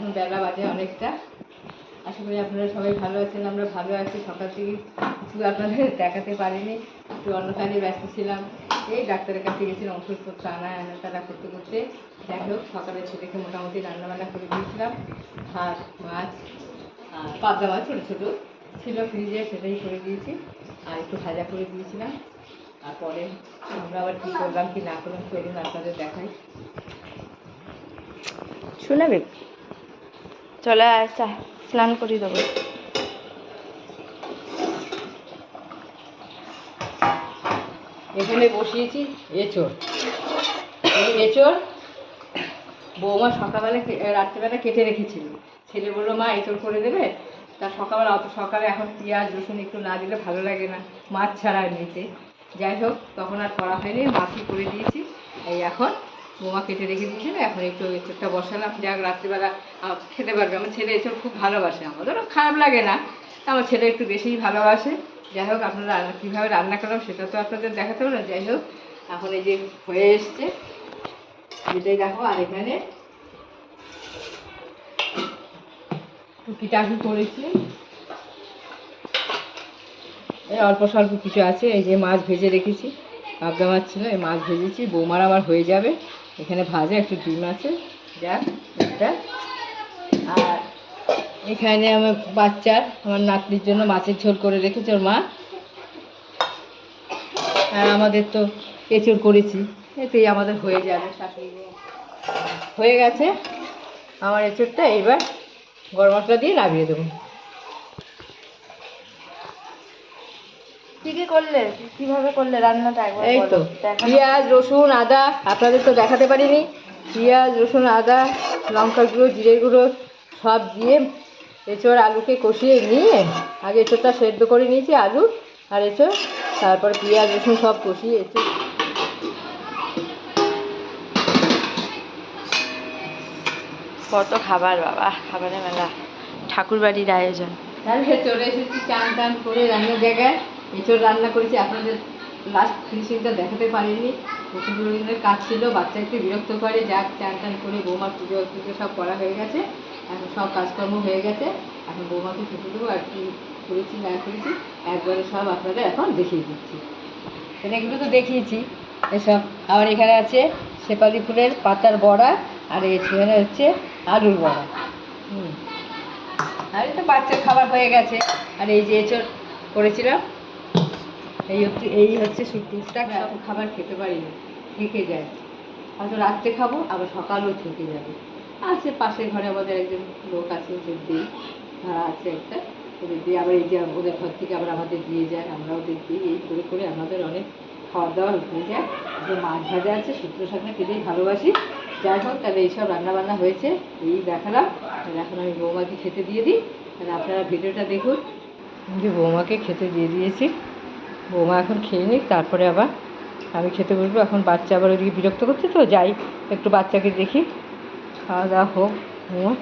এখন বেলা বাজে অনেকটা। আশা করি আপনারা সবাই ভালো আছেন, আমরা ভালো আছি। সকাল থেকে কিছু আপনাদের দেখাতে পারিনি, একটু অন্য কাজে ব্যস্ত ছিলাম। এই ডাক্তারের কাছে গেছিলাম ওষুধপত্র আনা তারা করতে করতে। যাই হোক, সকালে ছেলেকে মোটামুটি রান্নাবান্না করে দিয়েছিলাম। ভাত, মাছ, আর পাবদা মাছ ছোটো ছোটো ছিল ফ্রিজে, সেটাই করে দিয়েছি। আর একটু ভাজা করে দিয়েছিলাম। তারপরে আমরা আবার কী করলাম কি না করলাম চলুন আপনাদের দেখাই। শোনাবে চলে আসা, স্নান করে দেবো। এখানে বসিয়েছি এঁচড়। এই এঁচড় বৌমা সকালবেলা রাত্রিবেলা কেটে রেখেছিল। ছেলে বললো মা এঁচড় করে দেবে। তা সকালবেলা অত সকালে এখন পেঁয়াজ রসুন একটু না দিলে ভালো লাগে না, মাছ ছাড়া নিতে। যাই হোক, তখন আর করা হয়নি, মাছই করে দিয়েছি। এই এখন বৌমা কেটে রেখে দিয়েছিল, এখন একটু এঁচড়টা বসালাম, যাক রাত্রিবেলা খেতে পারবে। আমার ছেলে এঁচড় খুব ভালোবাসে, আমাদেরও খারাপ লাগে না, আমার ছেলে একটু বেশিই ভালোবাসে। যাই হোক, আপনারা কীভাবে রান্না করলাম সেটা তো আপনাদের দেখাতে হবে না। যাই হোক, এখন এই যে হয়ে এসছে এটাই দেখো। আর এখানে টুকিটাকি করেছি, এই অল্প স্বল্প কিছু আছে। এই যে মাছ ভেজে রেখেছি, পাবদা মাছ ছিল, এই মাছ ভেজেছি, বৌমার আবার হয়ে যাবে। এখানে ভাজা একটু ডিম আছে, যাক একটা। আর এখানে আমার আমার নাতনির জন্য মাছের ঝোল করে রেখেছে ওর মা। আর আমাদের তো এঁচড় করেছি, এতেই আমাদের হয়ে যাবে। শাশুড়ি হয়ে গেছে আমার এঁচড়টা, এবার গরম মশলা দিয়ে নামিয়ে দেবো। কি কি করলে, কিভাবে করলে রান্নাটা একবার এই তো পেঁয়াজ রসুন আদা, আপনাদের তো দেখাতে পারিনি। পেঁয়াজ রসুন আদা লঙ্কা গুঁড়ো জিরে গুঁড়ো সব দিয়ে এঁচড় আলুকে কষিয়ে নিয়ে আগে এঁচড়টা সেদ্ধ করে নিয়েছি, আলু আর এঁচড়। তারপর পেঁয়াজ রসুন সব কষিয়ে এঁচড় কত খাবার বাবা, খাবারের মেলা, ঠাকুর বাড়ির আয়োজন। তাহলে চলে এসেছি চান টান করে রান্নার জায়গায়। এঁচড় রান্না করেছি, আপনাদের লাস্ট ফিনিশিংটা দেখাতে পারিনি। প্রচুর দিনের কাজ ছিল, বাচ্চা একটু বিরক্ত করে। যাক, চান টান করে বৌমার পুজো সব করা হয়ে গেছে, এখন সব কাজকর্ম হয়ে গেছে। এখন বৌমাকে খেতে দেবো, আর কি করেছি না করেছি একবারে সব আপনাদের এখন দেখিয়ে দিচ্ছি। এগুলো তো দেখিয়েছি এসব। আবার এখানে আছে শেফালি ফুলের পাতার বড়া, আর এখানে হচ্ছে আলুর বড়া। আর এই তো বাচ্চার খাবার হয়ে গেছে। আর এই যে এঁচড় করেছিলাম, এই হচ্ছে টুকটাক সব খাবার খেতে পারি না, থেকে যায়। হয়তো রাত্রে খাবো, আবার সকালেও থেকে যাবে। আছে পাশের ঘরে আমাদের একজন লোক আছে, ওদের দিই, ভাড়া আছে একটা, ওদের দিয়ে আবার এই যে ওদের ঘর থেকে আবার আমাদের দিয়ে যায়, আমরা ওদের দিই। এই করে করে আমাদের অনেক খাওয়ার দাওয়ার হয়ে যায়। যে মাছ ভাজা আছে, শুক্তো শাকটা খেতেই ভালোবাসি। যাই হোক, তাহলে এইসব রান্নাবান্না হয়েছে, এই দেখালাম। তাহলে এখন আমি বৌমাকে খেতে দিয়ে দিই, তাহলে আপনারা ভিডিওটা দেখুন। যে বৌমাকে খেতে দিয়ে দিয়েছি, বৌমা এখন খেয়ে নিক, তারপরে আবার আমি খেতে বসবো। এখন বাচ্চা আবার ওইদিকে বিরক্ত করছে, তো যাই একটু বাচ্চাকে দেখি, খাওয়া দাওয়া হোক। বৌমা